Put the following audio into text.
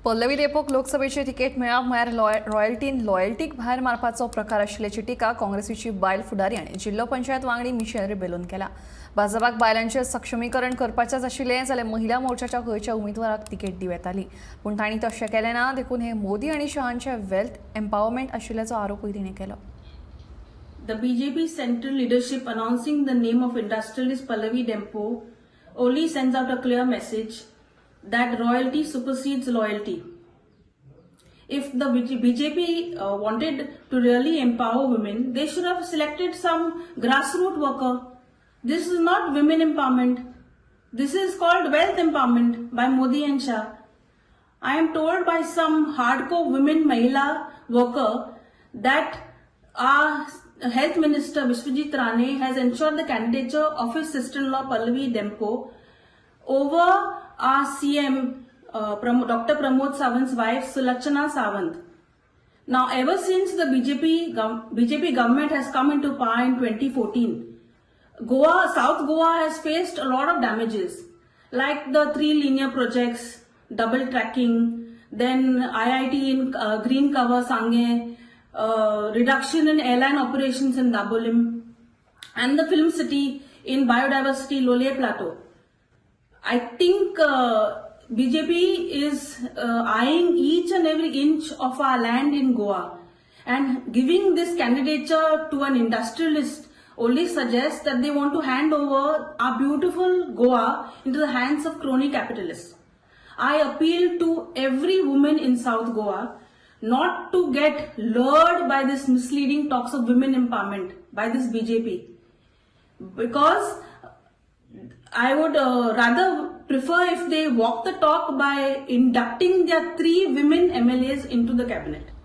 पल्लवी देशमुख लोकसभेची तिकेट मेळाव म्हळ्यार रॉयल्टीन लॉयल्टीक भायर मारपाचो प्रकार आशिल्ल्याची टिका काँग्रेसीची बायल फुडारी आनी जिल्लो पंचायत वांगडी मिशेल रेबेलोन केला. भाजपाक बायलांचें सक्षमीकरण करपाचेंच आशिल्लें जाल्यार महिला मोर्चाच्या खंयच्या उमेदवाराक तिकेट दिवं येताली, पूण तांणी तशें केलें ना. देखून हे मोदी आनी शहांचे वेल्थ एम्पावरमेंट आशिल्ल्याचो आरोपूय तिणें केलो. The BJP central leadership announcing the name of industrialist Pallavi Dempo only sends out a clear message that royalty supersedes loyalty. If the BJP wanted to really empower women, they should have selected some grassroots worker. This is not women empowerment. This is called wealth empowerment by Modi and Shah. I am told by some hardcore women Mahila worker that our Health Minister Vishwajit Rane has ensured the candidature of his sister-in-law Pallavi Dempo over our CM Dr. Pramod Sawant's wife Sulachana Sawant. Now, ever since the BJP government has come into power in 2014, South Goa has faced a lot of damages, like the 3 linear projects, double tracking, then IIT in Green Cover Sangye, reduction in airline operations in Dabolim, and the film city in biodiversity Lole Plateau. I think BJP is eyeing each and every inch of our land in Goa, and giving this candidature to an industrialist only suggests that they want to hand over our beautiful Goa into the hands of crony capitalists. I appeal to every woman in South Goa not to get lured by this misleading talks of women empowerment by this BJP, because I would rather prefer if they walk the talk by inducting their 3 women MLAs into the cabinet.